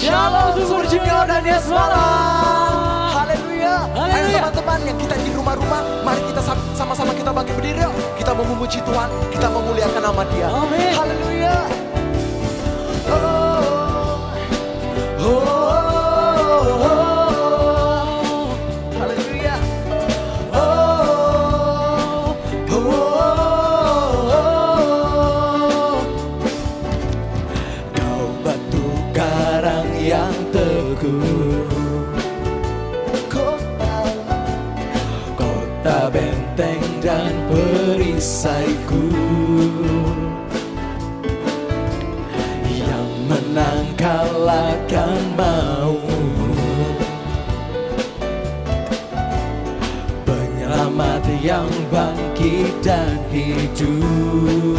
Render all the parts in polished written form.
Shalom Super Junior dan Yes Malam. Haleluya. Ayo teman-teman yang kita di rumah-rumah, mari kita sama-sama kita bangkit berdiri yuk. Kita mau memuji Tuhan, kita memuliakan nama Dia. Amin. Haleluya. Oh, oh, oh, oh, oh. Haleluya. Oh, oh, oh, oh. Kau batu karang yang teguh, kota benteng dan perisaiku, yang menang kalahkan mau, penyelamat yang bangkit dan hidup.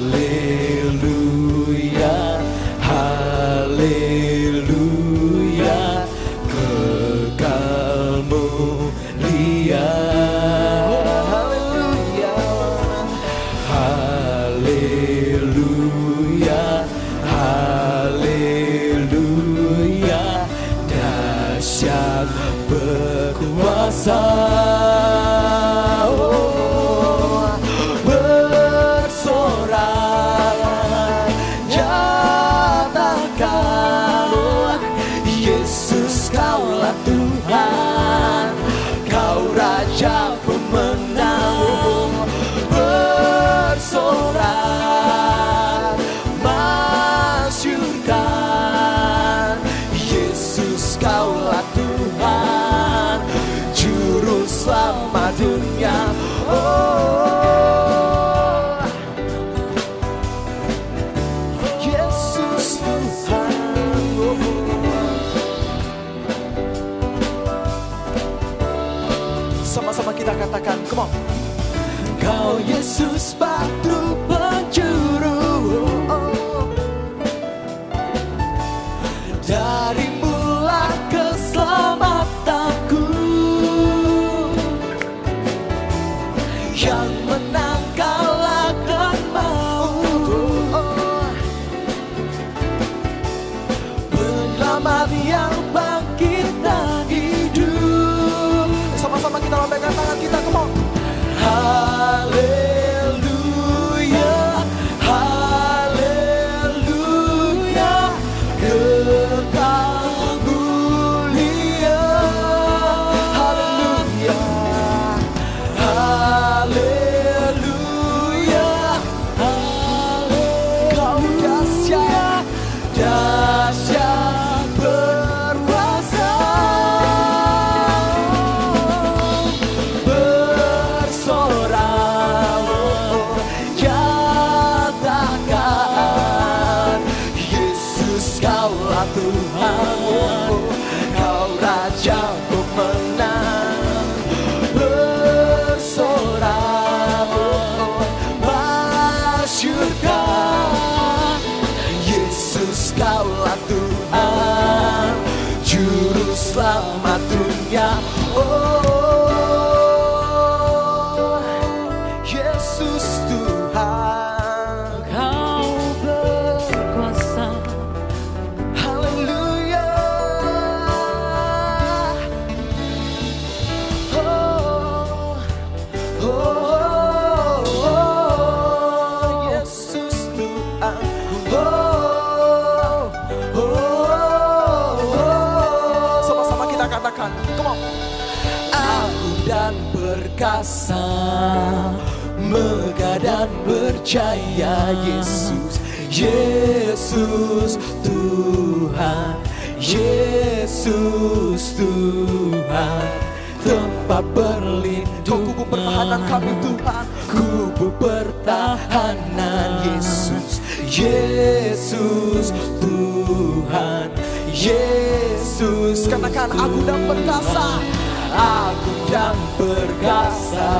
Haleluya, haleluya, kekal mulia. Haleluya, haleluya, haleluya, dahsyat berkuasa. Tuhan, Kau Raja pemenang, bersorak masyurkan. Yesus Kaulah Tuhan, Juru Selamat dunia. Oh, Yesus Tuhan. Sama-sama kita katakan, come on. Kau Yesus batu penjuru, darimulah keselamatanku, yang menang kalahkan maut, penyelamat yang bangkit dan hidup. Sama-sama kita lambaikan tangan kita, come on. Haleluya, haleluya, kekal mulia. Haleluya, haleluya, Kau dahsyat, dahsyat berkuasa. Kaulah Tuhan, Kau Raja pemenang, bersorak masyurkan. Yesus Kaulah Tuhan, Juru Selamat dunia. Oh, Yesus Tuhan, Kau berkuasa. Sama-sama kita katakan, come on. Agung dan perkasa, megah dan berjaya. Yesus, Yesus Tuhan, Yesus Tuhan, tempat berlindung, kubu pertahanan kami Tuhan, kubu pertahanan. Yesus, Yesus Tuhan, Yesus. Katakan agung dan perkasa, agung dan perkasa,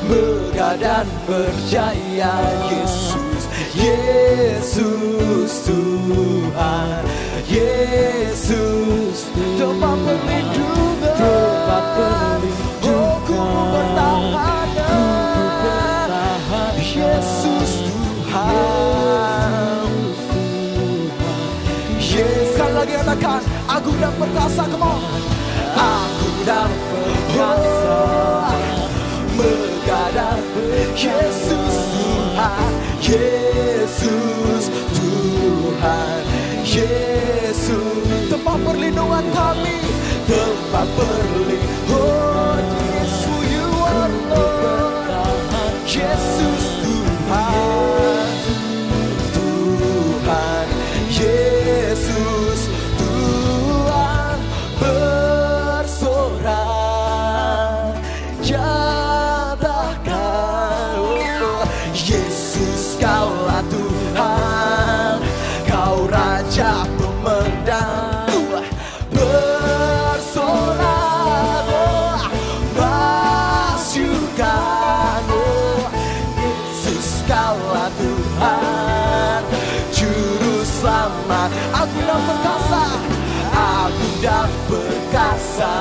megah dan berjaya. Yesus, Yesus Tuhan, Yesus tempat perlindungan, tempat perlindungan, kubu pertahanan. Yesus Tuhan. lagi katakan, agung dan perkasa, come on. Agung dan perkasa, megah Yesus Tuhan, Yesus Tuhan, Yesus. Tempat perlindungan kami, tempat perlindungan. Yesus, you are Lord. Yesus Tuhan, Tuhan, Yesus Tuhan, bersorak nyatakan, oh, Yesus kaulah Tuhan, kau Raja pemendam, bersorak, oh, masyurkan, oh, Yesus kaulah Tuhan, Juru Selamat, agung dan perkasa, agung dan perkasa,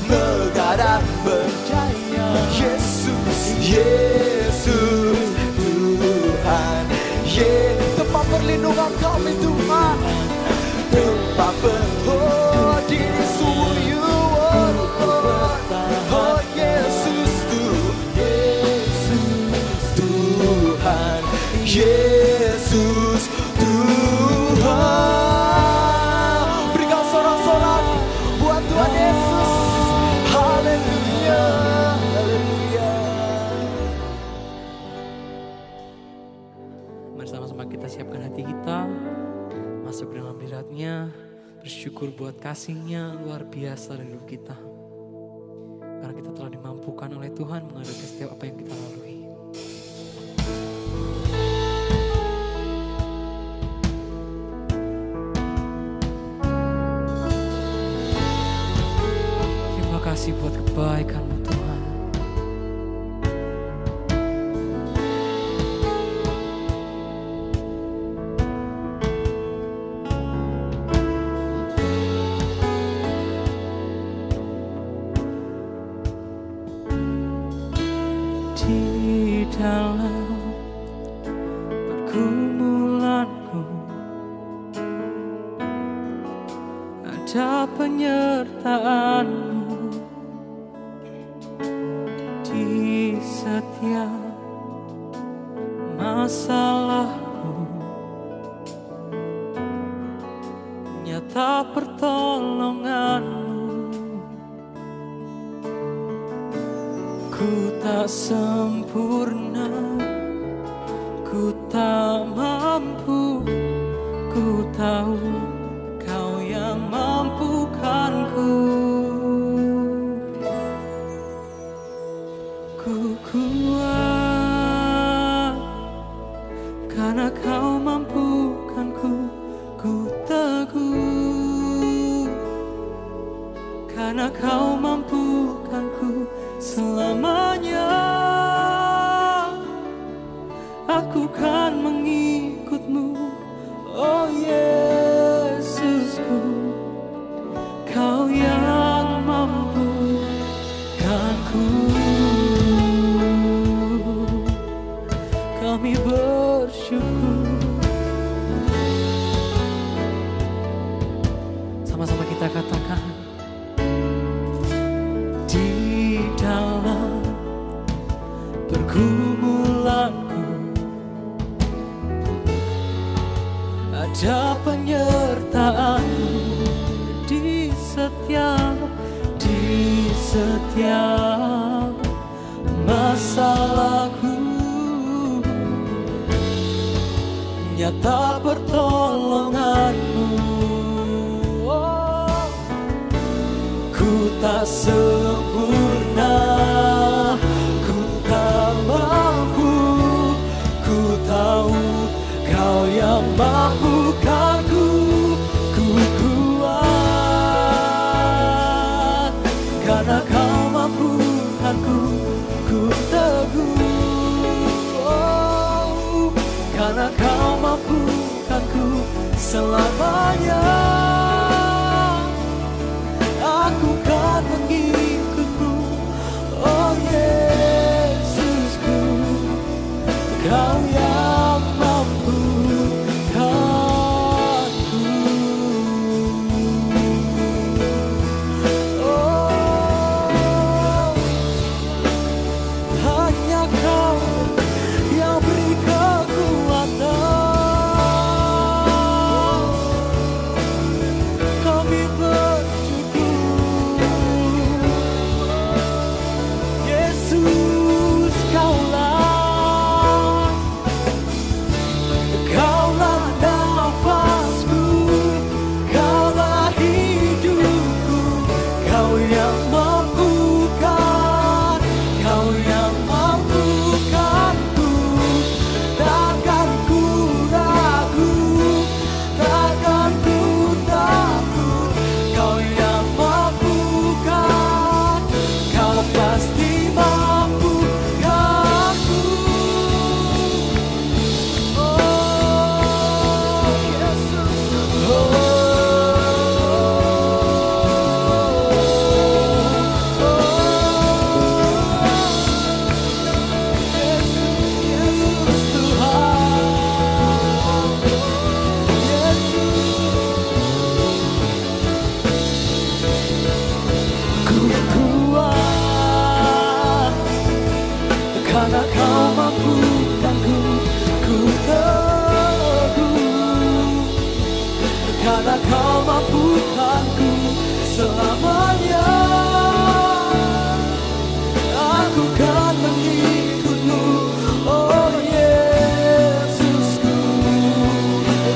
megah dan berjaya, Yesus, Yesus Tuhan, tempat perlindungan kami Tuhan, tempat oh, diri sungguh you are Lord, oh Yesus Tuhan, Yesus Tuhan. Berikan sorak-sorak buat Tuhan Yesus. Haleluya, haleluya. Mari sama-sama kita siapkan hati kita, masuk dalam hadirat-Nya, bersyukur buat kasih-Nya luar biasa dalam hidup kita. Karena kita telah dimampukan oleh Tuhan menghadapi setiap apa yang kita lalui. Terima kasih buat kebaikan-Mu Tuhan. Di dalam pergumulanku ada penyertaan-Mu di setiap masalahku, nyata pertolongan-Mu. Ku tak sempurna, ku tak mampu, ku tahu Kau yang mampukanku. Ku kuat karena Kau mampukanku, ku teguh karena Kau mampukanku. Selamanya aku kan mengikut-Mu, oh Yesusku, Kau yang mampukanku. Kami bersyukur. Sama-sama kita katakan, dalam pergumulanku ada penyertaan-Mu di setiap masalahku, nyata pertolongan-Mu. Oh, ku tak sempurna, ku tak mampu, ku tahu Kau yang mampukanku. Ku kuat karena Kau mampukanku, ku teguh, oh, karena Kau mampukanku. Selamanya aku kan mengikut-Mu, oh Yesusku, Kau yang mampukanku. mampukanku, ku teguh. Karena kau mampukanku selamanya. Aku kan mengikutmu, oh Yesusku.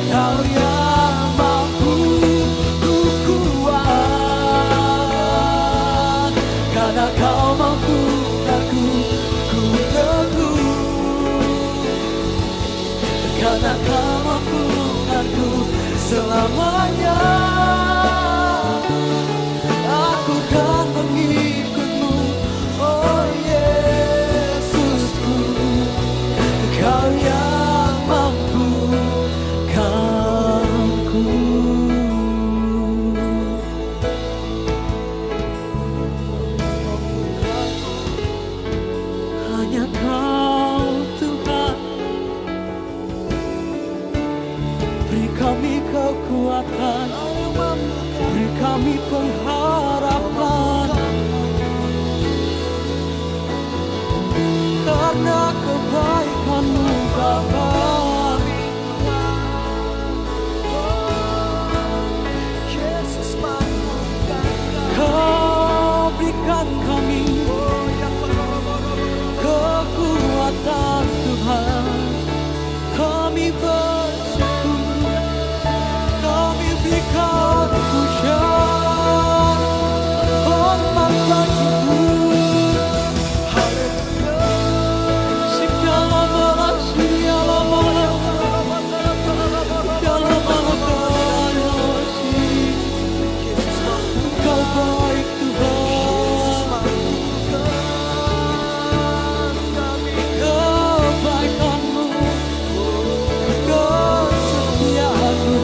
Kau yang mampu ku kuat. Karena kau mampukanku, ku teguh. Karena kau mampukanku selamanya. Aku kan mengikutmu, oh Yesusku. Kau yang mampukanku. Hanya Kau Tuhan, beri kami kekuatan, beri kami pengharapan. Karena kebaikan-Mu Bapa, Yesus mampukan Kau berikan kami kekuatan Tuhan. Kami bersyukur, kami berikan pujian, hormat bagimu. Segala merasi, segala merasi. Kau baik Tuhan, kebaikan-Mu, kesetiaan-Mu,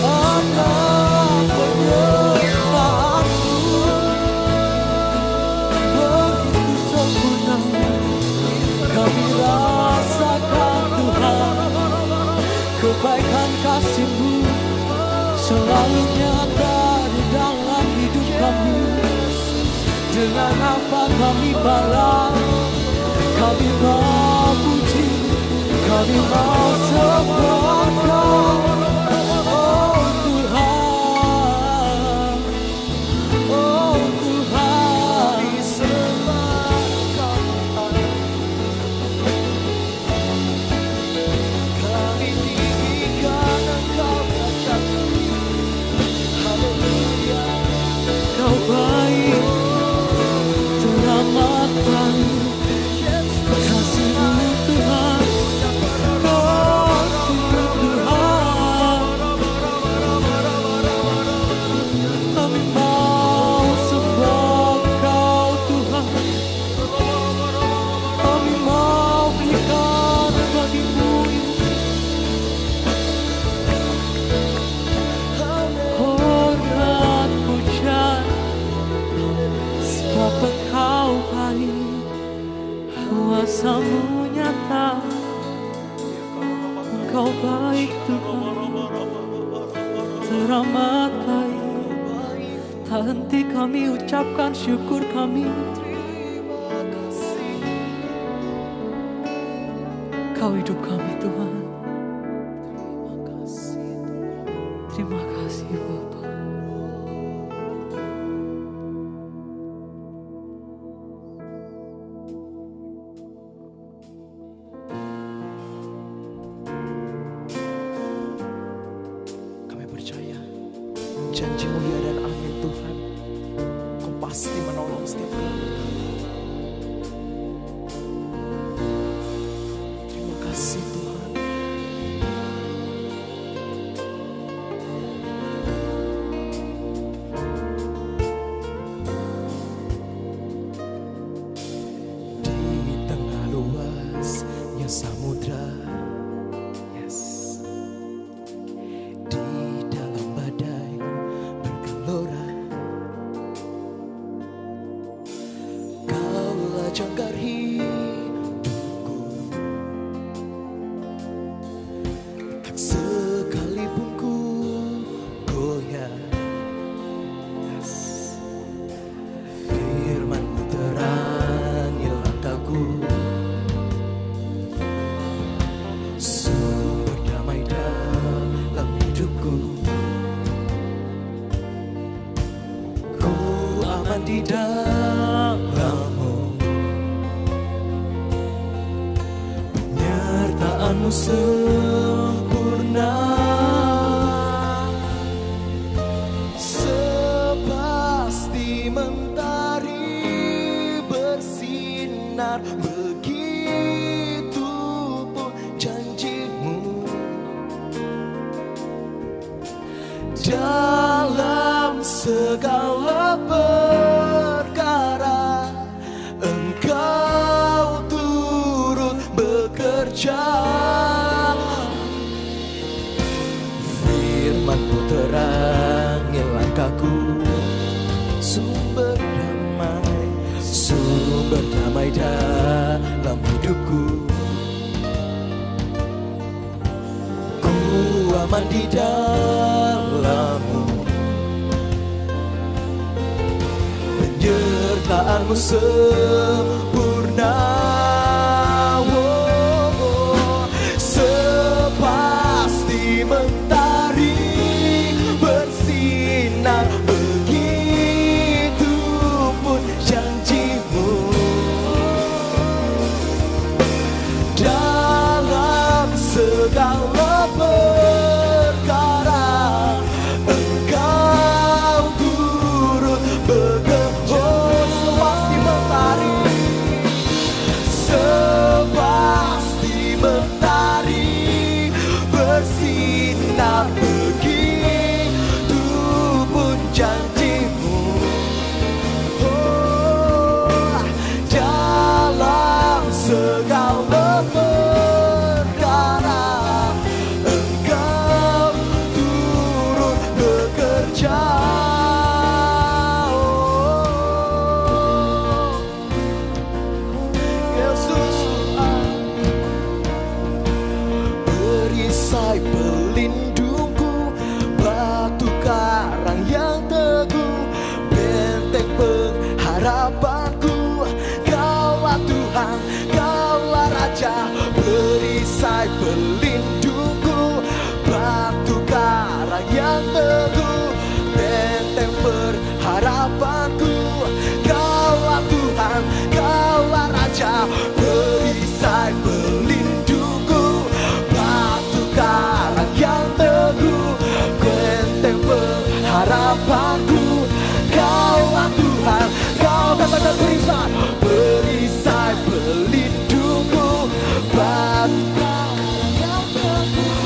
anak penyertaan-Mu begitu sempurna. Kami rasakan Tuhan, kebaikan kasih-Mu selalu nyata di dalam hidup kami. Dengan apa kami balas, kami mau puji, kami mau sembahkan. Oh Tuhan, oh Tuhan, kami tinggikan Engkau katakan haleluya. Kau baik, teramat baik. Kasih-Mu Tuhan, kasih-Mu Tuhan. Kami mau sembah Kau Tuhan. Kami mau berikan bagi-Mu hormat pujian. Sebab Engkau baik, kuasa-Mu nyata. Engkau baik Tuhan, teramat baik. Tak henti kami ucapkan syukur kami. Kau hidup kami Tuhan. Terima kasih Bapa. Kami percaya janji-Mu ya dan amin Tuhan. Kau pasti menolong setiap kami. Terima kasih Tuhan. penciptaanmu sempurna, sepasti mentari bersinar, begitu pun janjimu. Dalam segala perkara Engkau turut bekerja. Firman-Mu terangi langkahku, sumber damai dalam hidupku. Ku aman di dalam-Mu, penyertaan-Mu sempurna. Sepasti mentari bersinar, begitu pun janji-Mu. Dalam segala perkara Engkau turut bekerja. Sepasti mentari, sepasti mentari bersinar, begitu pun janji-Mu. Oh, dalam segala perkara Engkau turut bekerja. Oh, Yesus, perisai pelindungku, batu karang yang teguh, benteng pengharapanku. Kaulah Tuhan, Kaulah Raja, perisai pelindungku, batu karang yang teguh, benteng pengharapanku. Kaulah Tuhan, Kaulah Raja, perisai pelindungku, batu karang yang teguh, benteng pengharapanku. Kaulah Tuhan, Kau katakan perisai, perisai pelindungku, batu karang yang teguh,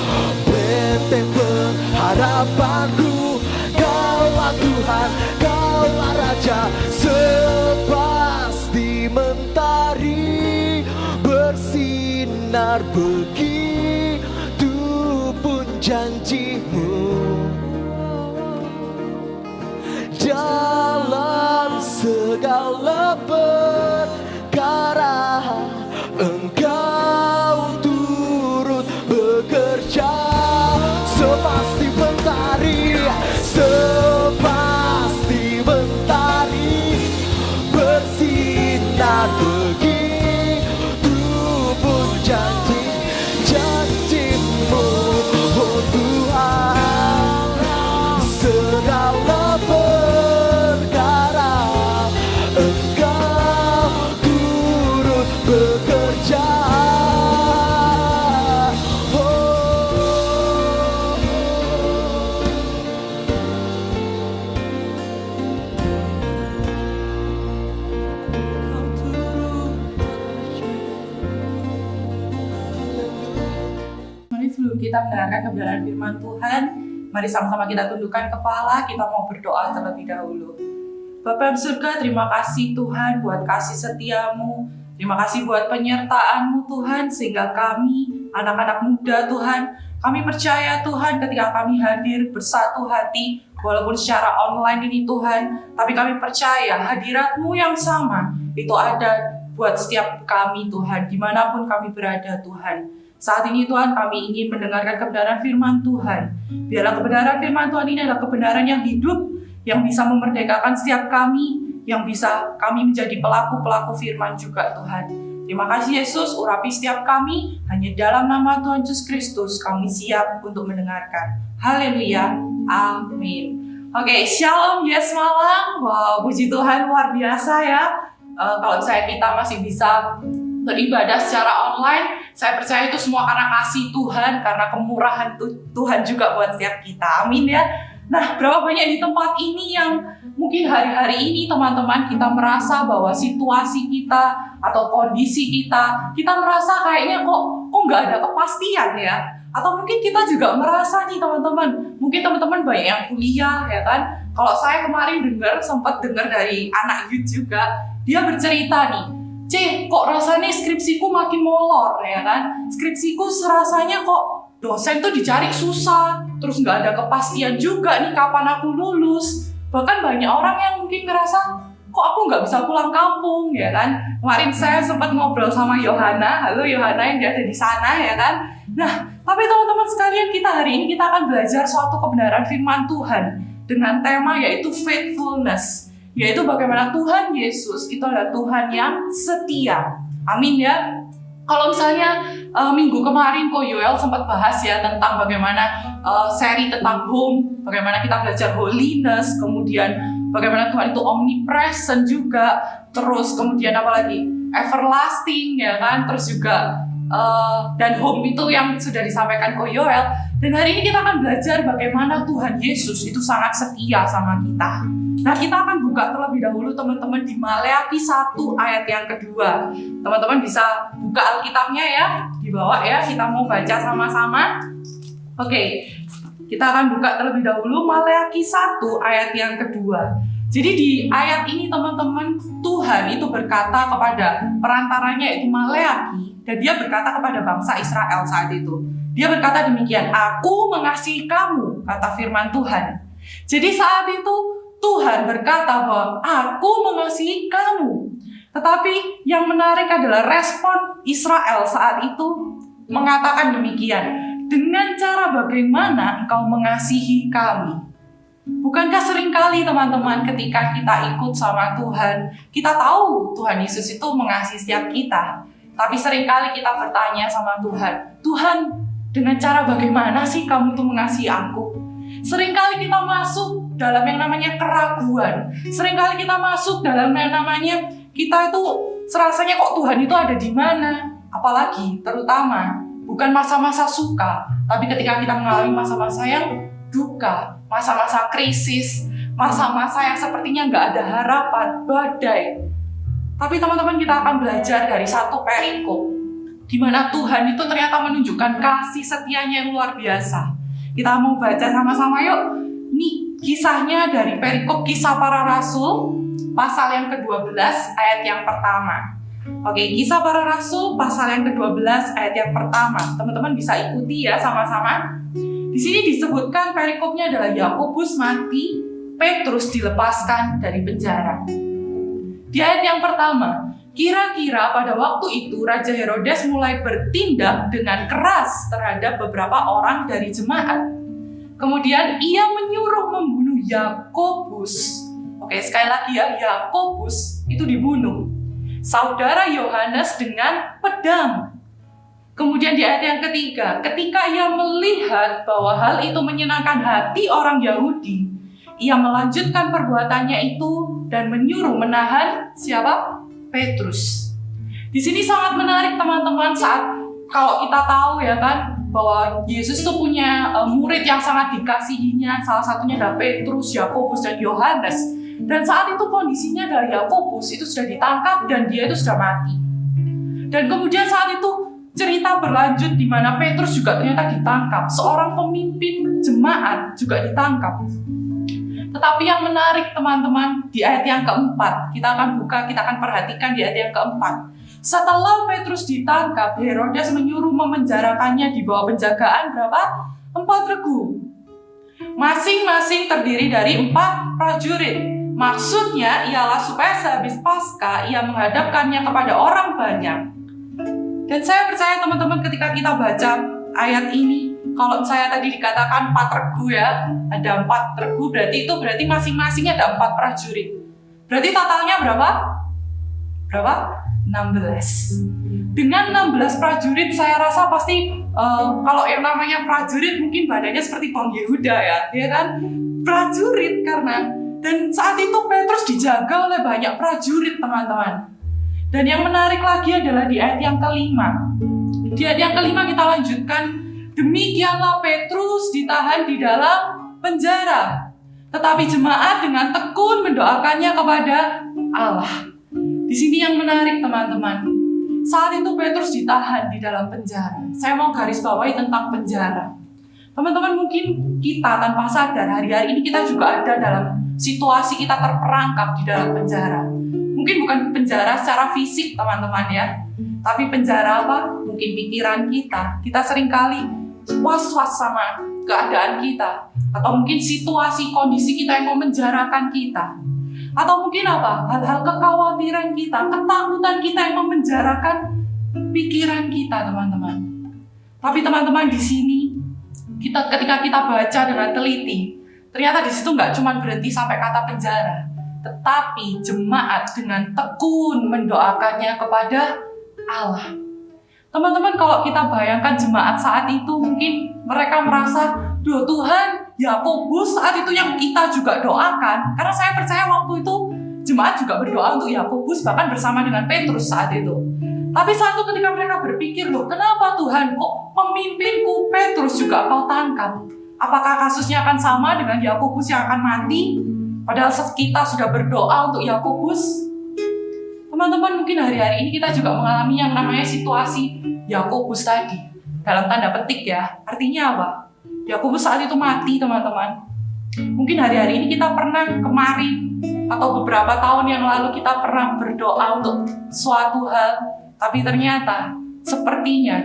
benteng pengharapanku. Kaulah Tuhan, Kaulah Raja, sepasti mentari bersinar, begitu pun janji-Mu. Dalam segala perkara Engkau turut bekerja. Sepasti mentari, sepasti mentari bersinar, begitu pun janji-Mu. Oh Tuhan, segala perkara Engkau turut bekerja. Mari sebelum kita mendengarkan kebenaran firman Tuhan, mari sama-sama kita tundukkan kepala, kita mau berdoa terlebih dahulu. Bapa di surga, terima kasih Tuhan buat kasih setia-Mu. Terima kasih buat penyertaan-Mu Tuhan, sehingga kami, anak-anak muda Tuhan, kami percaya Tuhan ketika kami hadir bersatu hati, walaupun secara online ini Tuhan, tapi kami percaya hadirat-Mu yang sama, itu ada buat setiap kami Tuhan, dimanapun kami berada Tuhan. Saat ini Tuhan, kami ingin mendengarkan kebenaran firman Tuhan. Biarlah kebenaran firman Tuhan ini adalah kebenaran yang hidup, yang bisa memerdekakan setiap kami, yang bisa kami menjadi pelaku-pelaku firman juga Tuhan. Terima kasih Yesus, urapi setiap kami, hanya dalam nama Tuhan Yesus Kristus kami siap untuk mendengarkan. Haleluya, amin. Oke, Shalom Yes Malang. Wow, puji Tuhan luar biasa ya. Kalau misalnya kita masih bisa beribadah secara online, saya percaya itu semua karena kasih Tuhan, karena kemurahan Tuhan juga buat setiap kita. Amin ya. Nah, berapa banyak di tempat ini yang mungkin hari-hari ini teman-teman kita merasa bahwa situasi kita atau kondisi kita merasa kayaknya kok nggak ada kepastian ya. Atau mungkin kita juga merasa nih teman-teman, mungkin teman-teman banyak yang kuliah ya kan. Kalau saya kemarin sempat dengar dari anak youth juga, dia bercerita nih, C, kok rasanya skripsiku makin molor ya kan? Skripsiku serasanya kok dosen tuh dicari susah, terus nggak ada kepastian juga nih kapan aku lulus. Bahkan banyak orang yang mungkin ngerasa, kok aku nggak bisa pulang kampung ya kan? Kemarin saya sempat ngobrol sama Yohana, halo Yohana yang ada di sana ya kan? Nah, tapi teman-teman sekalian, hari ini kita akan belajar suatu kebenaran firman Tuhan dengan tema yaitu faithfulness. Yaitu bagaimana Tuhan Yesus itu adalah Tuhan yang setia. Amin ya. Kalau misalnya minggu kemarin Ko Yoel sempat bahas ya tentang bagaimana seri tentang home, bagaimana kita belajar holiness, kemudian bagaimana Tuhan itu omnipresent juga, terus kemudian apa lagi? Everlasting ya kan, terus juga dan home itu yang sudah disampaikan Ko Yoel. Dan hari ini kita akan belajar bagaimana Tuhan Yesus itu sangat setia sama kita. Nah, kita akan buka terlebih dahulu teman-teman di Maleakhi 1 ayat yang kedua. Teman-teman bisa buka Alkitabnya ya, di bawah ya, kita mau baca sama-sama. Oke, kita akan buka terlebih dahulu Maleakhi 1 ayat yang kedua. Jadi di ayat ini teman-teman, Tuhan itu berkata kepada perantaranya yaitu Maleakhi, dan dia berkata kepada bangsa Israel saat itu. Dia berkata demikian, "Aku mengasihi kamu," kata firman Tuhan. Jadi saat itu Tuhan berkata bahwa aku mengasihi kamu. Tetapi yang menarik adalah respon Israel saat itu mengatakan demikian. Dengan cara bagaimana engkau mengasihi kami? Bukankah seringkali teman-teman ketika kita ikut sama Tuhan, kita tahu Tuhan Yesus itu mengasihi setiap kita. Tapi seringkali kita bertanya sama Tuhan, Tuhan, dengan cara bagaimana sih kamu tuh mengasihi aku? Seringkali kita masuk dalam yang namanya keraguan. Seringkali kita masuk dalam yang namanya kita itu serasanya kok Tuhan itu ada di mana? Apalagi terutama bukan masa-masa suka, tapi ketika kita mengalami masa-masa yang duka, masa-masa krisis, masa-masa yang sepertinya nggak ada harapan, badai. Tapi teman-teman, kita akan belajar dari satu perikop di mana Tuhan itu ternyata menunjukkan kasih setianya yang luar biasa. Kita mau baca sama-sama yuk. Nih kisahnya dari perikop Kisah Para Rasul pasal yang ke-12 ayat yang pertama. Oke, Kisah Para Rasul pasal yang ke-12 ayat yang pertama. Teman-teman bisa ikuti ya sama-sama. Di sini disebutkan perikopnya adalah Yakobus mati, Petrus dilepaskan dari penjara. Di ayat yang pertama, kira-kira pada waktu itu Raja Herodes mulai bertindak dengan keras terhadap beberapa orang dari jemaat. Kemudian ia menyuruh membunuh Yakobus. Oke, sekali lagi ya, Yakobus itu dibunuh. Saudara Yohanes dengan pedang. Kemudian di ayat yang ketiga, ketika ia melihat bahwa hal itu menyenangkan hati orang Yahudi, ia melanjutkan perbuatannya itu dan menyuruh menahan siapa? Petrus. Di sini sangat menarik teman-teman saat kalau kita tahu ya kan bahwa Yesus itu punya murid yang sangat dikasihinya, salah satunya adalah Petrus, Yakobus dan Yohanes. Dan saat itu kondisinya adalah Yakobus itu sudah ditangkap dan dia itu sudah mati. Dan kemudian saat itu cerita berlanjut di mana Petrus juga ternyata ditangkap, seorang pemimpin jemaat juga ditangkap. Tetapi yang menarik teman-teman, di ayat yang keempat, kita akan perhatikan di ayat yang keempat. Setelah Petrus ditangkap, Herodes menyuruh memenjarakannya di bawah penjagaan berapa? 4 regu. Masing-masing terdiri dari 4 prajurit. Maksudnya ialah supaya sehabis Paskah ia menghadapkannya kepada orang banyak. Dan saya percaya teman-teman ketika kita baca ayat ini, kalau saya tadi dikatakan 4 regu ya, ada 4 regu berarti masing-masing ada 4 prajurit. Berarti totalnya berapa? 16. Dengan 16 prajurit saya rasa pasti kalau yang namanya prajurit mungkin badannya seperti Bang Yehuda ya kan? Prajurit karena dan saat itu Petrus dijaga oleh banyak prajurit teman-teman. Dan yang menarik lagi adalah di ayat yang kelima. Di ayat yang kelima kita lanjutkan, demikianlah Petrus ditahan di dalam penjara, tetapi jemaat dengan tekun mendoakannya kepada Allah. Di sini yang menarik teman-teman, saat itu Petrus ditahan di dalam penjara. Saya mau garis bawahi tentang penjara. Teman-teman, mungkin kita tanpa sadar hari-hari ini kita juga ada dalam situasi kita terperangkap di dalam penjara. Mungkin bukan penjara secara fisik teman-teman ya, tapi penjara apa? Mungkin pikiran kita. Kita seringkali was-was sama keadaan kita. Atau mungkin situasi kondisi kita yang memenjarakan kita. Atau mungkin apa? Hal-hal kekhawatiran kita, ketakutan kita yang memenjarakan pikiran kita teman-teman. Tapi teman-teman di sini, ketika kita baca dengan teliti, ternyata di situ nggak cuma berhenti sampai kata penjara, tetapi jemaat dengan tekun mendoakannya kepada Allah. Teman-teman, kalau kita bayangkan jemaat saat itu, mungkin mereka merasa, duh Tuhan, Yakobus saat itu yang kita juga doakan. Karena saya percaya waktu itu jemaat juga berdoa untuk Yakobus, bahkan bersama dengan Petrus saat itu. Tapi saat itu ketika mereka berpikir, loh kenapa Tuhan kok pemimpinku Petrus juga kau tangkap? Apakah kasusnya akan sama dengan Yakobus yang akan mati? Padahal kita sudah berdoa untuk Yakobus. Teman-teman, mungkin hari-hari ini kita juga mengalami yang namanya situasi Yakobus tadi. Dalam tanda petik ya. Artinya apa? Yakobus saat itu mati, teman-teman. Mungkin hari-hari ini kita pernah kemarin atau beberapa tahun yang lalu kita pernah berdoa untuk suatu hal, tapi ternyata sepertinya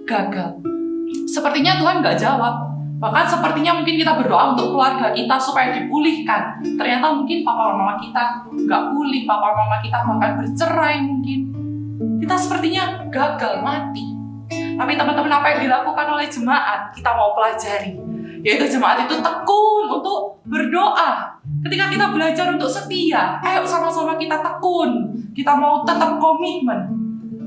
gagal. Sepertinya Tuhan gak jawab. Bahkan sepertinya mungkin kita berdoa untuk keluarga kita supaya dipulihkan. Ternyata mungkin papa mama kita gak pulih, papa mama kita bahkan bercerai mungkin. Kita sepertinya gagal, mati. Tapi teman-teman, apa yang dilakukan oleh jemaat kita mau pelajari. Yaitu jemaat itu tekun untuk berdoa. Ketika kita belajar untuk setia, ayo sama-sama kita tekun. Kita mau tetap komitmen.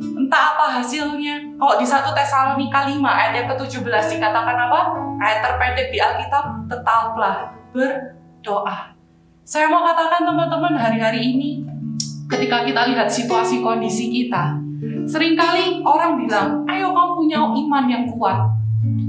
Entah apa hasilnya. Kalau di 1 Tesalonika 5 ayat yang ke-17 dikatakan apa? Ayat terpendek di Alkitab, tetaplah berdoa. Saya mau katakan teman-teman, hari-hari ini ketika kita lihat situasi kondisi kita, seringkali orang bilang, ayo kamu punya iman yang kuat.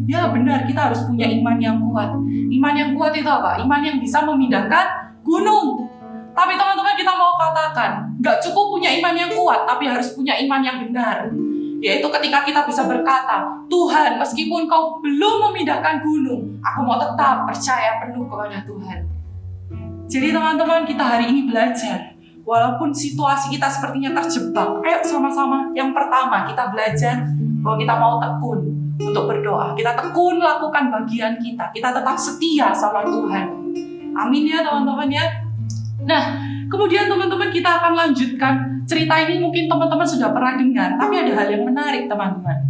Ya benar, kita harus punya iman yang kuat. Iman yang kuat itu apa? Iman yang bisa memindahkan gunung. Tapi teman-teman, kita mau katakan, gak cukup punya iman yang kuat, tapi harus punya iman yang benar. Yaitu ketika kita bisa berkata, Tuhan, meskipun kau belum memindahkan gunung, aku mau tetap percaya penuh kepada Tuhan. Jadi teman-teman, kita hari ini belajar. Walaupun situasi kita sepertinya terjebak, ayo sama-sama. Yang pertama, kita belajar bahwa kita mau tekun untuk berdoa. Kita tekun lakukan bagian kita. Kita tetap setia sama Tuhan. Amin ya teman-teman ya. Nah, kemudian teman-teman kita akan lanjutkan. Cerita ini mungkin teman-teman sudah pernah dengar, tapi ada hal yang menarik teman-teman.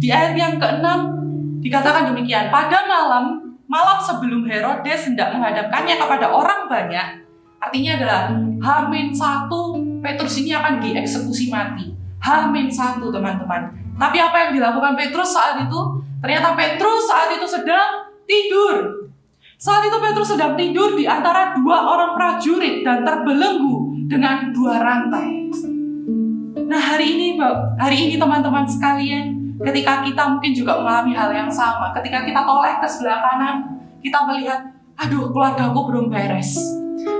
Di ayat yang ke-6 dikatakan demikian. Pada malam sebelum Herodes hendak menghadapkannya kepada orang banyak, artinya adalah H-1 Petrus ini akan dieksekusi mati. H-1 teman-teman. Tapi apa yang dilakukan Petrus saat itu? Ternyata Petrus saat itu sedang tidur. Saat itu Petrus sedang tidur di antara 2 orang prajurit dan terbelenggu dengan 2 rantai. Nah hari ini teman-teman sekalian, ketika kita mungkin juga mengalami hal yang sama, ketika kita toleh ke sebelah kanan, kita melihat, aduh keluargaku belum beres.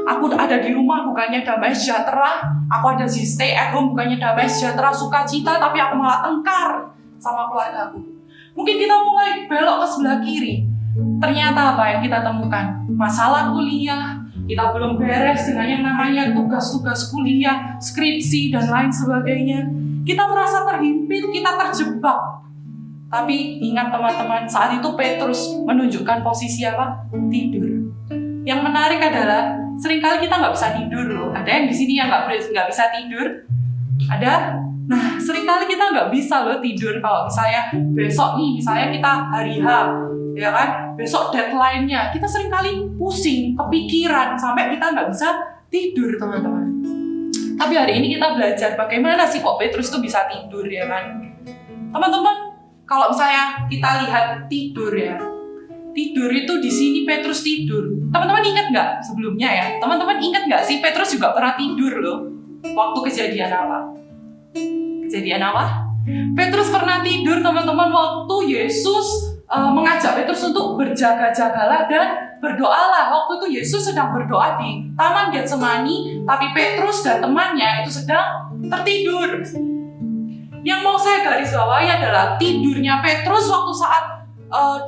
Aku ada di rumah bukannya damai sejahtera, aku ada di stay at home bukannya damai sejahtera, sukacita, tapi aku malah tengkar sama keluargaku. Mungkin kita mulai belok ke sebelah kiri. Ternyata apa yang kita temukan? Masalah kuliah, kita belum beres dengan yang namanya tugas-tugas kuliah, skripsi, dan lain sebagainya. Kita merasa terhimpit, kita terjebak. Tapi ingat teman-teman, saat itu Petrus menunjukkan posisi apa? Tidur. Yang menarik adalah, seringkali kita nggak bisa tidur loh. Ada yang di sini yang nggak bisa tidur? Ada? Nah, seringkali kita nggak bisa loh tidur. Kalau misalnya besok nih, misalnya kita hari H, ya kan, besok deadline-nya, kita seringkali pusing, kepikiran, sampai kita nggak bisa tidur teman-teman. Tapi hari ini kita belajar bagaimana sih kok Petrus itu bisa tidur ya kan. Teman-teman, kalau misalnya kita lihat tidur ya, tidur itu di sini Petrus tidur. Teman-teman ingat nggak sebelumnya ya? Teman-teman ingat nggak sih Petrus juga pernah tidur loh waktu kejadian apa? Kejadian apa? Petrus pernah tidur teman-teman waktu Yesus mengajak Petrus untuk berjaga-jagalah dan berdoalah. Waktu itu Yesus sedang berdoa di Taman Getsemani, tapi Petrus dan temannya itu sedang tertidur. Yang mau saya garis bawahi adalah tidurnya Petrus waktu saat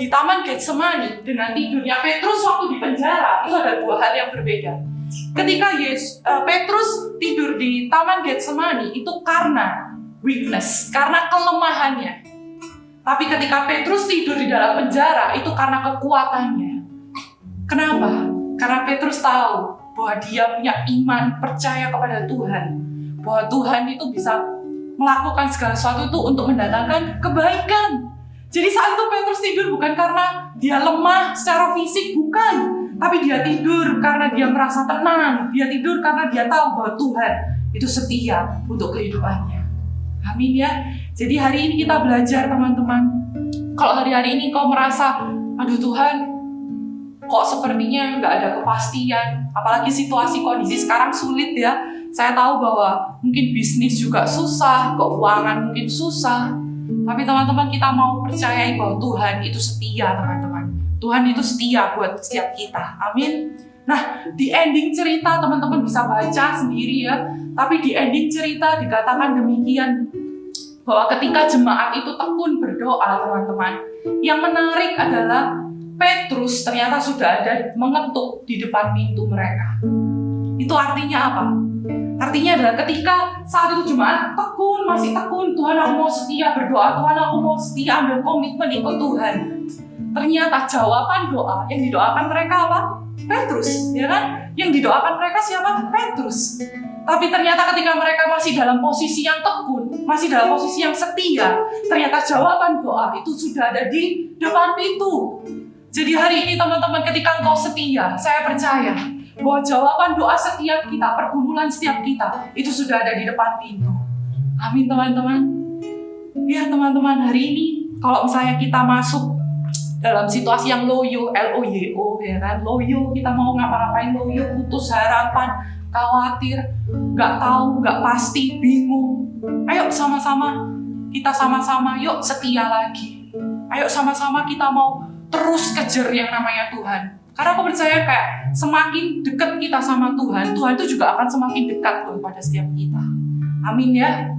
di Taman Getsemani dengan tidurnya Petrus waktu di penjara itu ada dua hal yang berbeda. Ketika Petrus tidur di Taman Getsemani itu karena weakness, karena kelemahannya. Tapi ketika Petrus tidur di dalam penjara itu karena kekuatannya. Kenapa? Karena Petrus tahu bahwa dia punya iman, percaya kepada Tuhan. Bahwa Tuhan itu bisa melakukan segala sesuatu itu untuk mendatangkan kebaikan. Jadi saat itu Petrus tidur bukan karena dia lemah secara fisik, bukan. Tapi dia tidur karena dia merasa tenang. Dia tidur karena dia tahu bahwa Tuhan itu setia untuk kehidupannya. Amin ya. Jadi hari ini kita belajar teman-teman. Kalau hari-hari ini kau merasa, aduh Tuhan, kok sepertinya nggak ada kepastian. Apalagi situasi kondisi sekarang sulit ya. Saya tahu bahwa mungkin bisnis juga susah, keuangan mungkin susah. Tapi teman-teman kita mau percayai bahwa Tuhan itu setia teman-teman. Tuhan itu setia buat setiap kita. Amin. Nah, di ending cerita teman-teman bisa baca sendiri ya. Tapi di ending cerita dikatakan demikian, bahwa ketika jemaat itu tekun berdoa teman-teman, yang menarik adalah Petrus ternyata sudah ada mengetuk di depan pintu mereka. Itu artinya apa? Artinya adalah ketika saat itu jemaat tekun, masih tekun, Tuhan aku mau setia berdoa, Tuhan aku mau setia ambil komitmen ikut Tuhan. Ternyata jawaban doa yang didoakan mereka apa? Petrus, ya kan? Yang didoakan mereka siapa? Petrus. Tapi ternyata ketika mereka masih dalam posisi yang tekun, masih dalam posisi yang setia, ternyata jawaban doa itu sudah ada di depan pintu. Jadi hari ini teman-teman ketika engkau setia, saya percaya bahwa jawaban doa setiap kita, pergumulan setiap kita, itu sudah ada di depan pintu. Amin teman-teman. Ya teman-teman, hari ini kalau misalnya kita masuk dalam situasi yang loyo, L-O-Y-O, ya kan, loyo, kita mau ngapa-ngapain loyo, putus harapan, khawatir, nggak tahu, nggak pasti, bingung. Ayo sama-sama, kita sama-sama, yuk setia lagi. Ayo sama-sama kita mau terus kejar yang namanya Tuhan. Karena aku percaya kayak semakin dekat kita sama Tuhan, Tuhan itu juga akan semakin dekat kepada setiap kita. Amin ya.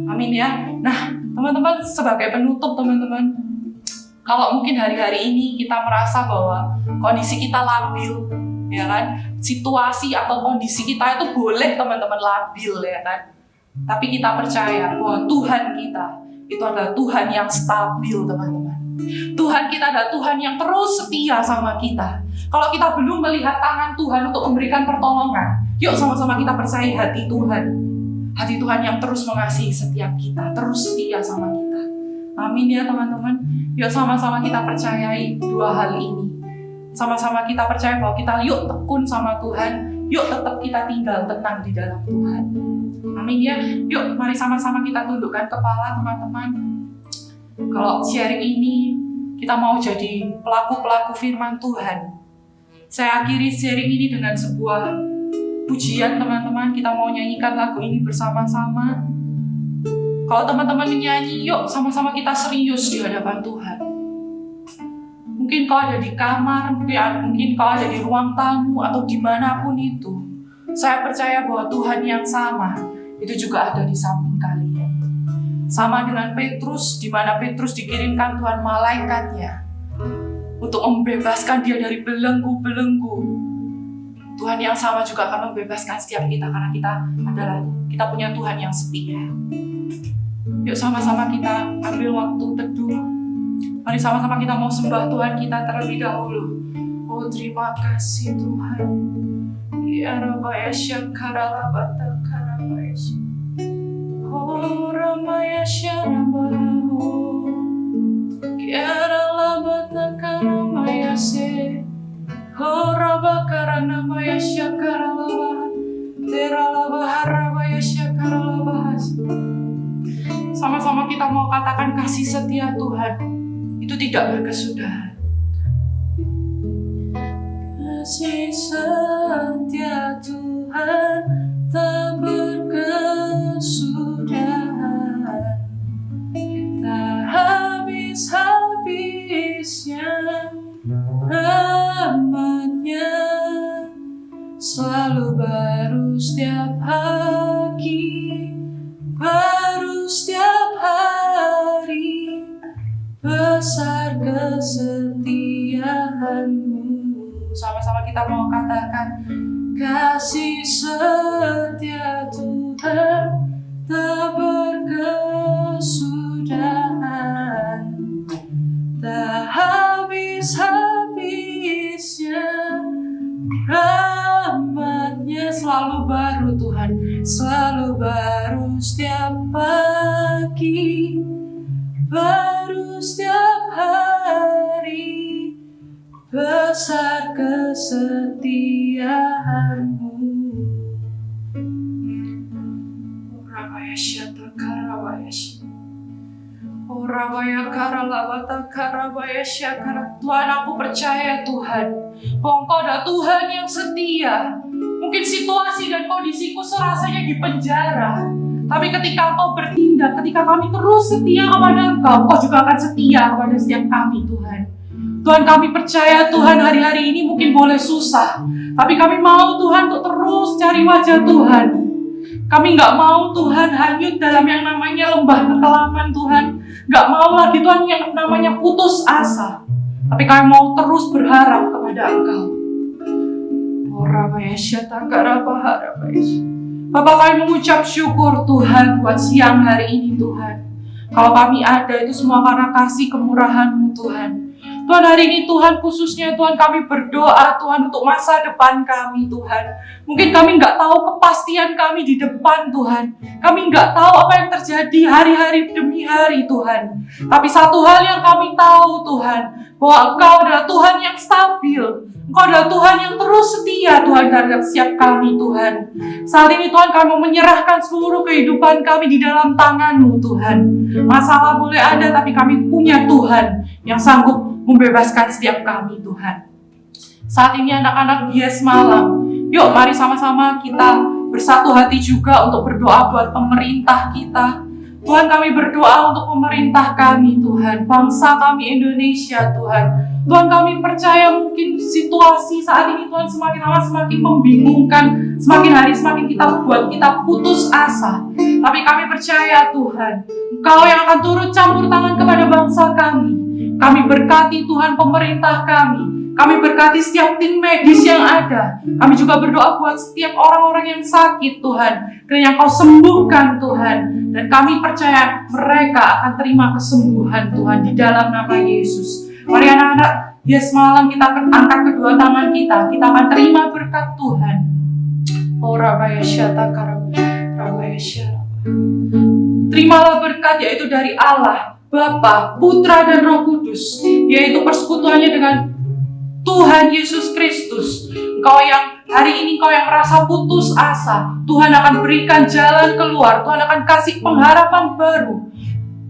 Amin ya. Nah, teman-teman sebagai penutup teman-teman, kalau mungkin hari-hari ini kita merasa bahwa kondisi kita labil, ya kan? Situasi atau kondisi kita itu boleh teman-teman labil, ya kan? Tapi kita percaya bahwa Tuhan kita itu adalah Tuhan yang stabil, teman-teman. Tuhan kita adalah Tuhan yang terus setia sama kita. Kalau kita belum melihat tangan Tuhan untuk memberikan pertolongan, yuk sama-sama kita percaya hati Tuhan. Hati Tuhan yang terus mengasihi setiap kita, terus setia sama kita. Amin ya teman-teman. Yuk sama-sama kita percayai dua hal ini. Sama-sama kita percaya bahwa kita yuk tekun sama Tuhan. Yuk tetap kita tinggal tenang di dalam Tuhan. Amin ya. Yuk mari sama-sama kita tundukkan kepala teman-teman. Kalau sharing ini kita mau jadi pelaku-pelaku firman Tuhan. Saya akhiri sharing ini dengan sebuah pujian teman-teman. Kita mau nyanyikan lagu ini bersama-sama. Kalau teman-teman menyanyi, yuk sama-sama kita serius di hadapan Tuhan. Mungkin kau ada di kamar, mungkin kau ada di ruang tamu atau dimanapun itu. Saya percaya bahwa Tuhan yang sama itu juga ada di samping kalian. Sama dengan Petrus, di mana Petrus dikirimkan Tuhan malaikatnya untuk membebaskan dia dari belenggu-belenggu. Tuhan yang sama juga akan membebaskan setiap kita karena kita punya Tuhan yang setia. Yuk sama-sama kita ambil waktu teduh. Mari sama-sama kita mau sembah Tuhan kita terlebih dahulu. Oh terima kasih Tuhan. Ya Rabbi Syakara Bata Karabaya. Oh Ramaya Syarabaho. Ya Rabata Karabaya se. Oh Rabakarana Maya Syakara Laba. Tera Laba Harabaya Syakara Laba. Sama-sama kita mau katakan kasih setia Tuhan itu tidak berkesudahan. Kasih setia Tuhan tak berkesudahan. besar kesetiaan-Mu. Sama-sama kita mau katakan, kasih setia Tuhan tak berkesudahan, tak habis-habisnya, rahmat-Nya selalu baru Tuhan, selalu baru setiap pagi, baru setiap hari, besar kesetiaan-Mu. Rabaya syata karabaya syata. Rabaya karalabata karabaya syakara. Tuhan, aku percaya Tuhan, bahwa Engkau adalah Tuhan yang setia. Mungkin situasi dan kondisiku serasanya di penjara, tapi ketika Engkau bertindak, ketika kami terus setia kepada Engkau, Engkau juga akan setia kepada setiap kami Tuhan. Tuhan, kami percaya Tuhan, hari-hari ini mungkin boleh susah, tapi kami mau Tuhan untuk terus cari wajah Tuhan. Kami nggak mau Tuhan hanyut dalam yang namanya lembah kekelaman Tuhan. Nggak mau lagi Tuhan yang namanya putus asa. Tapi kami mau terus berharap kepada Engkau. Bapak, kami mengucap syukur Tuhan buat siang hari ini Tuhan. Kalau kami ada itu semua karena kasih kemurahan-Mu Tuhan. Tuhan, hari ini Tuhan, khususnya Tuhan, kami berdoa Tuhan untuk masa depan kami Tuhan. Mungkin kami nggak tahu kepastian kami di depan Tuhan. Kami nggak tahu apa yang terjadi hari-hari demi hari Tuhan. Tapi satu hal yang kami tahu Tuhan, bahwa Engkau adalah Tuhan yang stabil. Engkau adalah Tuhan yang terus setia Tuhan terhadap setiap kami Tuhan. Saat ini Tuhan, kami mau menyerahkan seluruh kehidupan kami di dalam tangan-Mu Tuhan. Masalah boleh ada, tapi kami punya Tuhan yang sanggup membebaskan setiap kami Tuhan. Saat ini anak-anak Yes Malang, yuk mari sama-sama kita bersatu hati juga untuk berdoa buat pemerintah kita. Tuhan, kami berdoa untuk pemerintah kami Tuhan, bangsa kami Indonesia Tuhan. Tuhan, kami percaya mungkin situasi saat ini Tuhan semakin lama semakin membingungkan, semakin hari semakin buat kita putus asa. Tapi kami percaya Tuhan, Engkau yang akan turut campur tangan kepada bangsa kami. Kami berkati Tuhan pemerintah kami. Kami berkati setiap tim medis yang ada. Kami juga berdoa buat setiap orang-orang yang sakit Tuhan. Kiranya Engkau sembuhkan Tuhan. Dan kami percaya mereka akan terima kesembuhan Tuhan di dalam nama Yesus. Mari anak-anak Yes Malang, kita akan angkat kedua tangan kita. Kita akan terima berkat Tuhan. Oh Rabaya Syata Karabaya Syata. Terimalah berkat yaitu dari Allah, Bapa, Putra, dan Roh Kudus, yaitu persekutuannya dengan Tuhan Yesus Kristus. Engkau yang hari ini, Engkau yang merasa putus asa, Tuhan akan berikan jalan keluar. Tuhan akan kasih pengharapan baru.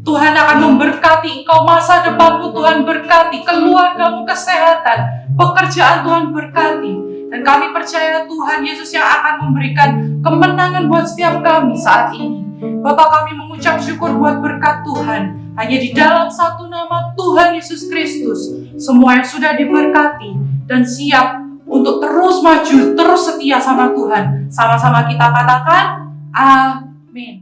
Tuhan akan memberkati engkau, masa depanmu Tuhan berkati, keluargamu kesehatan, pekerjaan Tuhan berkati. Dan kami percaya Tuhan Yesus yang akan memberikan kemenangan buat setiap kami saat ini. Bapak, kami mengucap syukur buat berkat Tuhan. Hanya di dalam satu nama Tuhan Yesus Kristus, semua yang sudah diberkati dan siap untuk terus maju, terus setia sama Tuhan. Sama-sama kita katakan, amin.